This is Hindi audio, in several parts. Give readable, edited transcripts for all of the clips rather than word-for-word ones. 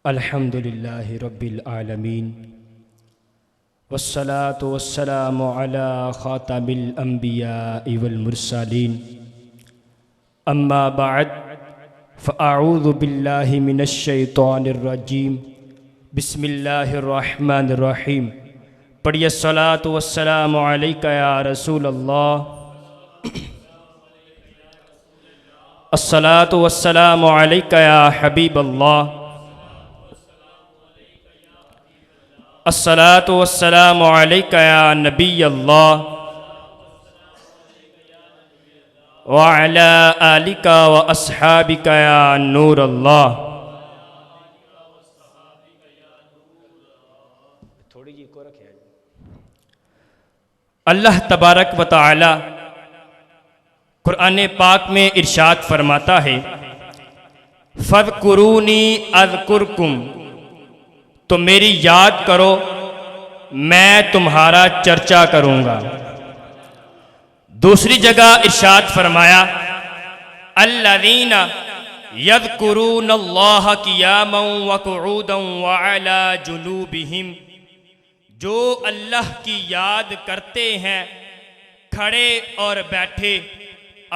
अल्हम्दुलिल्लाहि रब्बिल आलमीन वस्सलातु वस्सलामु अला खातमिल अंबियाइ वल मुरसलीन अम्मा बअद फ़अऊज़ु बिल्लाहि मिनश शैतानिर रजीम बिस्मिल्लाहिर रहमानिर रहीम। पढ़िए सलातु वस्सलामु अलैका या रसूल अल्लाह, अस्सलातु वस्सलामु अलैका या हबीब अल्लाह, अस्सलातु वस्सलामु अलैका या नबी अल्लाह व अला आलिका व अस्हाबिका या नूर अल्लाह। थोड़ी जी को रखे। अल्लाह तबारक व तआला कुरान पाक में इरशाद फरमाता है, फ़ज़कुरूनी अज़कुरकुम, तो मेरी याद करो मैं तुम्हारा चर्चा करूंगा। दूसरी जगह इरशाद फरमाया, अल्लज़ीना यज़कुरूनल्लाह क़ियामन व क़ुऊदन व अला जुनूबिहिम, जो अल्लाह की याद करते हैं खड़े और बैठे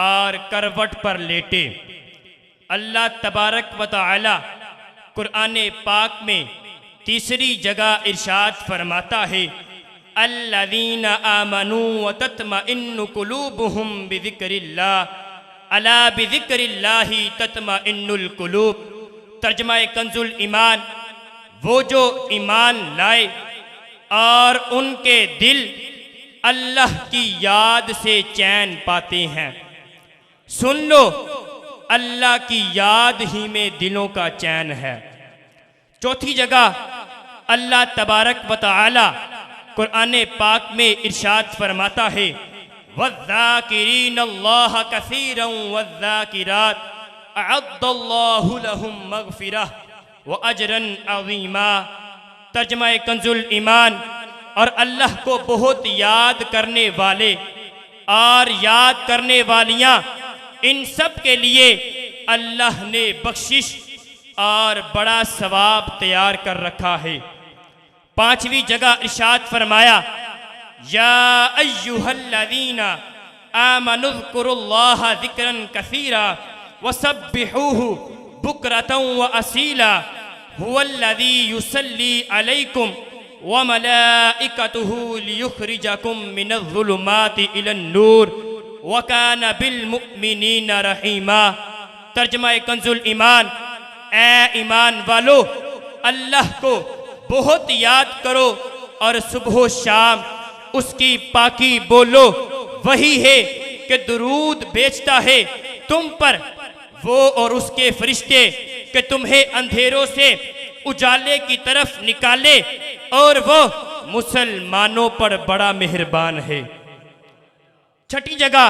और करवट पर लेटे। अल्लाह तबारक व तआला कुरान पाक में तीसरी जगह इरशाद फरमाता है, अल्लज़ीना आमनू व तत्मइन्नु कुलूबुहुम बिज़िक्रिल्लाह, अला बिज़िक्रिल्लाहि तत्मइन्नुल कुलूब। तर्जुमा कंजुल ईमान, वो जो ईमान लाए और उनके दिल अल्लाह की याद से चैन पाते हैं। सुन लो, अल्लाह की याद ही में दिलों का चैन है। चौथी जगह अल्लाह तबारक व तआला कुरान पाक में इरशाद फरमाता है, वज़्ज़ाकिरीनल्लाह कसीरन वज़्ज़ाकिरात अअद्दल्लाहु लहुम मग़फ़िरह व अजरन अज़ीमा। तर्जुमा कंजुल ईमान, और अल्लाह को बहुत याद करने वाले और याद करने वालियाँ, इन सब के लिए अल्लाह ने बख्शिश और बड़ा सवाब तैयार कर रखा है। पांचवी जगह इरशाद फरमाया, या अय्युहल्लज़ीना आमनुज़्कुरुल्लाह ज़िक्रन कसीरा वसब्बिहूहु बुक्रतन व असीला हुवल्लज़ी युसल्ली अलैकुम व मलाइकतुहु लियुखरिजकुम मिनज़्ज़ुलुमाति इलन-नूर व काना बिल मुमिनीना रहीमा। तर्जुमा कंजुल ईमान, ए ईमान वालो, अल्लाह को बहुत याद करो और सुबह शाम उसकी पाकी बोलो। वही है कि दुरूद बेचता है तुम पर, वो और उसके फरिश्ते, कि तुम्हें अंधेरों से उजाले की तरफ निकाले, और वो मुसलमानों पर बड़ा मेहरबान है। छठी जगह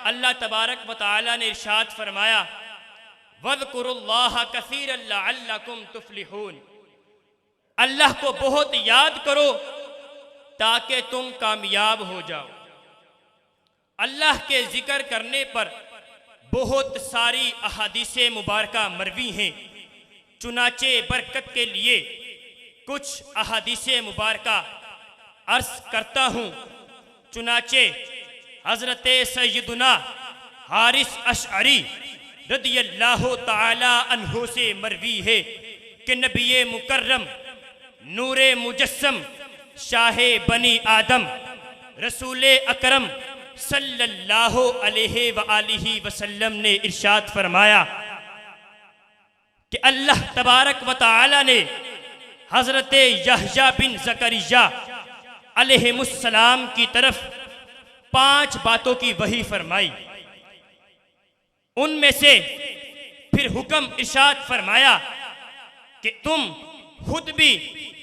अल्लाह तबारक व तआला ने इरशाद फरमाया, वज़्कुरुल्लाह कसीरन लअल्लकुम तुफ्लिहून, अल्लाह को बहुत याद करो ताकि तुम कामयाब हो जाओ। अल्लाह के जिक्र करने पर बहुत सारी अहादीसे मुबारका मरवी हैं। चुनाचे बरकत के लिए कुछ अहादीसे मुबारका अर्ज करता हूँ। चुनाचे हज़रत सैयदुना हारिस अशअरी रदियल्लाहु ताला अन्हु से मरवी है कि नबी मुकर्रम नूरे मुजस्सम शाहे बनी आदम रसूले अकरम सल्लल्लाहु अलैहि व आलिहि वसल्लम ने इरशाद फरमाया कि अल्लाह तबारक व तआला ने हज़रत यहया बिन ज़करिया अलैहिमुस्सलाम की तरफ 5 बातों की वही फरमाई। उनमें से फिर हुक्म इरशाद फरमाया कि तुम खुद भी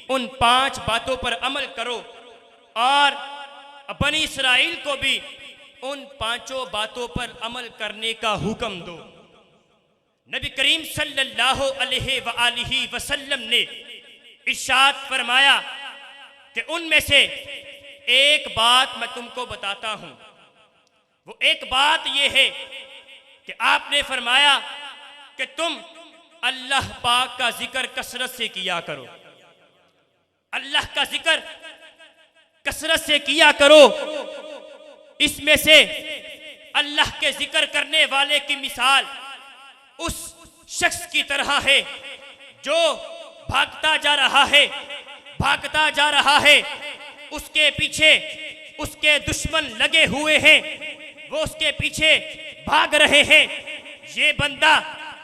उन 5 बातों पर अमल करो और बनी इसराइल को भी उन 5 बातों पर अमल करने का हुक्म दो। नबी करीम सल्लल्लाहु अलैहि व आलिहि वसल्लम ने इरशाद फरमाया कि उनमें से एक बात मैं तुमको बताता हूं। वो एक बात ये है कि आपने फरमाया कि तुम अल्लाह पाक का जिक्र कसरत से किया करो, अल्लाह का जिक्र कसरत से किया करो। इसमें से अल्लाह के जिक्र करने वाले की मिसाल उस शख्स की तरह है जो भागता जा रहा है, भागता जा रहा है, उसके पीछे उसके दुश्मन लगे हुए हैं, वो उसके पीछे भाग रहे हैं। ये बंदा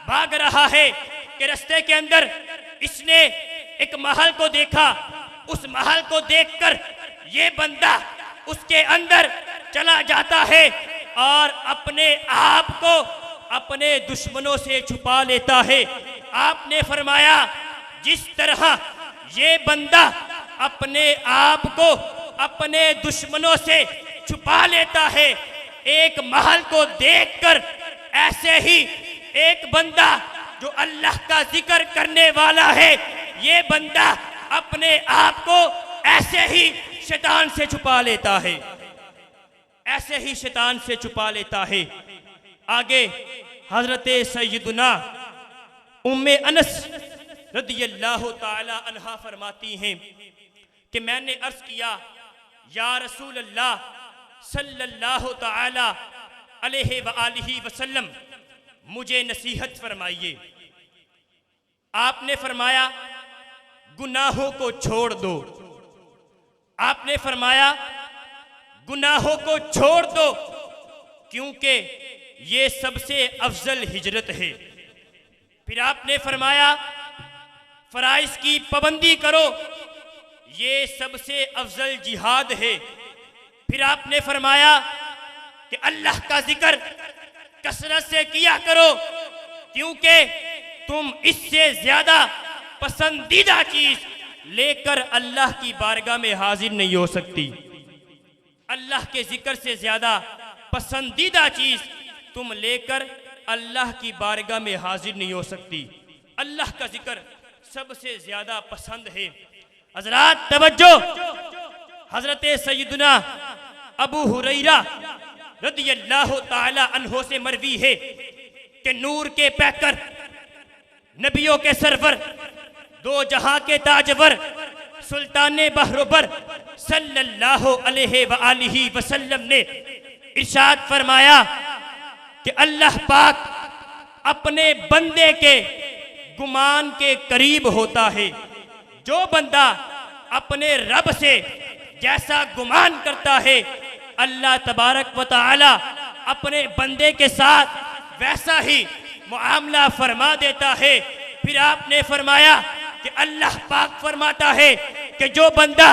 भाग रहा है कि रास्ते के अंदर इसने एक महल को देखा, उस महल को देखकर ये बंदा उसके अंदर चला जाता है और अपने आप को अपने दुश्मनों से छुपा लेता है। आपने फरमाया जिस तरह ये बंदा अपने आप को अपने दुश्मनों से छुपा लेता है एक महल को देखकर, ऐसे ही एक बंदा जो अल्लाह का जिक्र करने वाला है, ये बंदा अपने आप को ऐसे ही शैतान से छुपा लेता है, ऐसे ही शैतान से छुपा लेता है। आगे हजरत सैयदुना उम्मे अनस रदियल्लाहु ताला अन्हा फरमाती हैं कि मैंने अर्ज किया, या रसूल अल्लाह सल्लल्लाहु ताला अलैहि व आलिहि वसल्लम, मुझे नसीहत फरमाइए। आपने फरमाया गुनाहों को छोड़ दो, आपने फरमाया गुनाहों को छोड़ दो, क्योंकि ये सबसे अफजल हिजरत है। फिर आपने फरमाया फराइज की पाबंदी करो, ये सबसे अफजल जिहाद है। फिर आपने फरमाया कि अल्लाह का जिक्र कसरत से किया करो, क्योंकि तुम इससे ज्यादा पसंदीदा चीज लेकर अल्लाह की बारगाह में हाजिर नहीं हो सकती। अल्लाह के जिक्र से ज्यादा पसंदीदा चीज तुम लेकर अल्लाह की बारगाह में हाजिर नहीं हो सकती। अल्लाह का जिक्र सबसे ज्यादा पसंद है। हजरात तवज्जो, हजरत सैयदना अबू हुरैरा रदियल्लाहु ताला अन्हो से मरवी है कि नूर के पैकर, नबियों के सरवर, दो जहां के ताजवर, सुल्ताने बहरोबर सल्लल्लाहु अलैहि व आलिहि वसल्लम ने इरशाद फरमाया कि अल्लाह पाक अपने बंदे के गुमान के करीब होता है। जो बंदा अपने रब से जैसा गुमान करता है, अल्लाह तबारक व तआला अपने बंदे के साथ वैसा ही मुआमला फरमा देता है। फिर आपने फरमाया कि अल्लाह पाक फरमाता है कि जो बंदा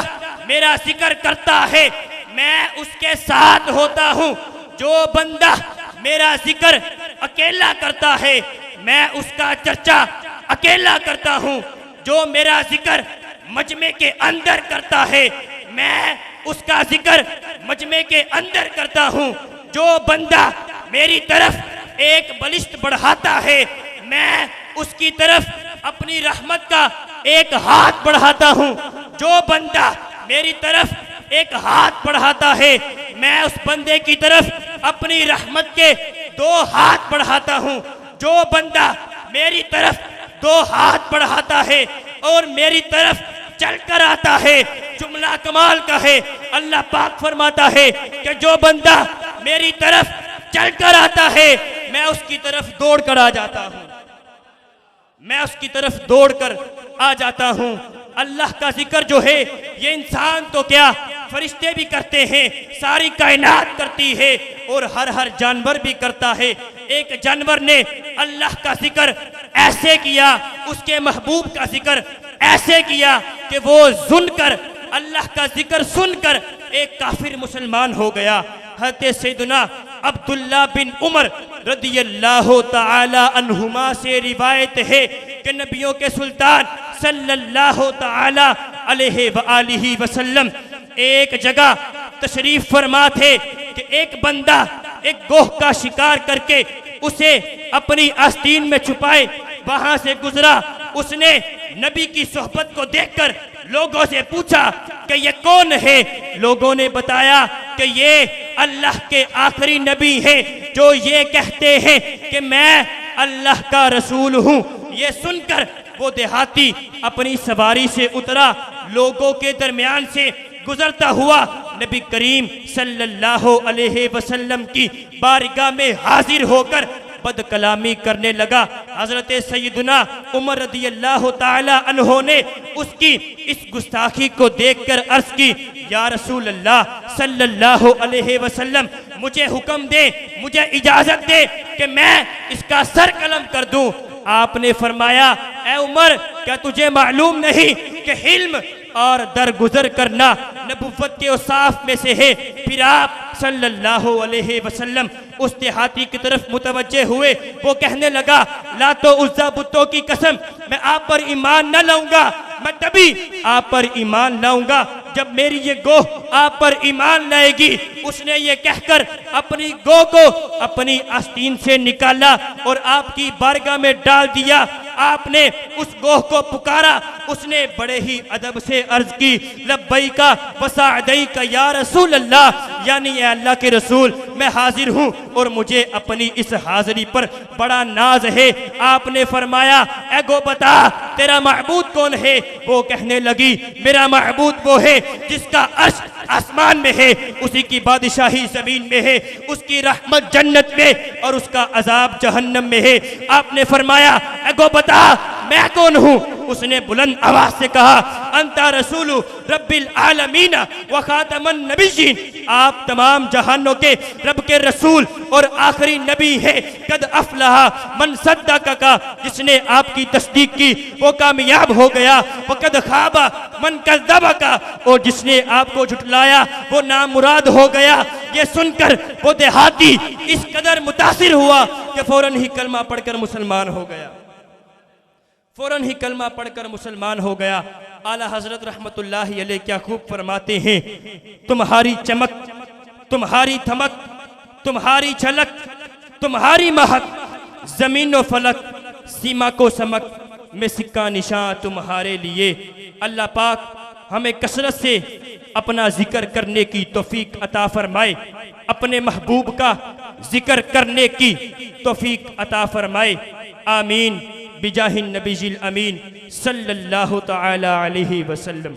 मेरा जिक्र करता है मैं उसके साथ होता हूँ, जो बंदा मेरा जिक्र अकेला करता है मैं उसका चर्चा अकेला करता हूँ, जो मेरा जिक्र मजमे के अंदर करता है मैं उसका जिक्र मजमे के अंदर करता हूँ, जो बंदा मेरी तरफ एक बलिष्ठ बढ़ाता है मैं उसकी तरफ अपनी रहमत का एक हाथ बढ़ाता हूँ, जो बंदा मेरी तरफ एक हाथ बढ़ाता है मैं उस बंदे की तरफ अपनी रहमत के दो हाथ बढ़ाता हूँ, जो बंदा मेरी तरफ दो हाथ बढ़ाता है और मेरी तरफ चलकर आता है। जुमला कमाल का है। अल्लाह पाक फरमाता है कि जो बंदा मेरी तरफ चलकर आता है मैं उसकी तरफ दौड़ कर आ जाता हूँ, मैं उसकी तरफ दौड़कर आ जाता हूँ। अल्लाह का जिक्र जो है ये इंसान तो क्या फरिश्ते भी करते हैं, सारी कायनात करती है और हर जानवर भी करता है। एक जानवर ने अल्लाह का जिक्र ऐसे किया, उसके महबूब का जिक्र ऐसे किया कि वो सुनकर अल्लाह का जिक्र सुनकर एक काफिर मुसलमान हो गया। हज़रत सैयदना अब्दुल्ला बिन उमर रदियल्लाहु ताला अन्हुमा से रिवायत है कि नबियों के सुल्तान सल्लल्लाहु ताला अलैहि व आलिहि वसल्लम एक जगह तशरीफ फरमा थे कि एक बंदा एक गोह का शिकार करके उसे अपनी आस्तीन में छुपाए वहां से गुजरा। उसने नबी की सोहबत को देखकर लोगों से पूछा कि ये कौन है। लोगों ने बताया कि ये अल्लाह के आखिरी नबी हैं जो ये कहते हैं कि मैं अल्लाह का रसूल हूँ। ये सुनकर वो देहाती अपनी सवारी से उतरा, लोगों के दरमियान से गुजरता हुआ नबी करीम सल्लल्लाहु अलैहि वसल्लम की बारगाह में हाजिर होकर बद कलामी करने लगा। हजरत सैयदना उमर रदी अल्लाह ताला अन्हो ने उसकी इस गुस्ताखी को देखकर अर्ज की, या रसूल अल्लाह सल्लल्लाहु अलैहि वसल्लम, मुझे हुक्म दे, मुझे इजाजत दे कि मैं इसका सर कलम कर दूं। आपने फरमाया, ए उमर, क्या तुझे मालूम नहीं कि हिल्म और दरगुजर करना नबुव्वत के औसाफ में से है। फिर आप सल्लल्लाहु अलैहि वसल्लम उस देहाती की तरफ मुतवज्जे हुए। वो कहने लगा, ला तो उज़्ज़ा बुतों की कसम, मैं आप पर ईमान न लाऊंगा, मैं तभी आप पर ईमान लाऊंगा जब मेरी ये गोह आप पर ईमान लाएगी। उसने ये कहकर अपनी गोह को अपनी आस्तीन से निकाला और आपकी बारगाह में डाल दिया। आपने उस गोह को पुकारा, उसने बड़े ही अदब से अर्ज की, लब्बैका व सअदैका या रसूल अल्लाह, यानी ए अल्लाह के रसूल, मैं हाजिर हूँ और मुझे अपनी इस हाजिरी पर बड़ा नाज है। आपने फरमाया, ए गो बता, तेरा महबूद कौन है? वो कहने लगी, मेरा महबूद वो है जिसका अर्श आसमान में है, उसी की बादशाही जमीन में है, उसकी रहमत जन्नत में और उसका अजाब जहन्नम में है। आपने फरमाया, ए गो बता, मैं कौन हूँ? उसने बुलंद आवाज से कहा, अंता रसूलु रब्बिल आलमीन व खातमन नबिय्यीन, आप तमाम जहानों के रब के रसूल और आखिरी नबी है। कद अफलहा मन सद्दका, जिसने आपकी तस्दीक की वो कामयाब हो गया। व कद खाबा मन कज़्ज़बका, और जिसने आपको झुटलाया वो नामुराद हो गया। ये सुनकर वो देहाती इस कदर मुतासिर हुआ कि फौरन ही कलमा पढ़कर मुसलमान हो गया। फौरन ही कलमा पढ़कर मुसलमान हो गया। आला हजरत रहमतुल्लाहि अलैह क्या खूब फरमाते हैं, तुम्हारी चमक, तुम्हारी धमक, तुम्हारी झलक, तुम्हारी महक, जमीन व फलक, सीमा को समक में सिक्का निशान तुम्हारे लिए। अल्लाह पाक हमें कसरत से अपना जिक्र करने की तौफीक अता फरमाए, अपने महबूब का जिक्र करने की तौफीक अता फरमाए। आमीन बिजाहिन नबीजिल अमीन सल्लल्लाहु तआला अलैहि वसल्लम।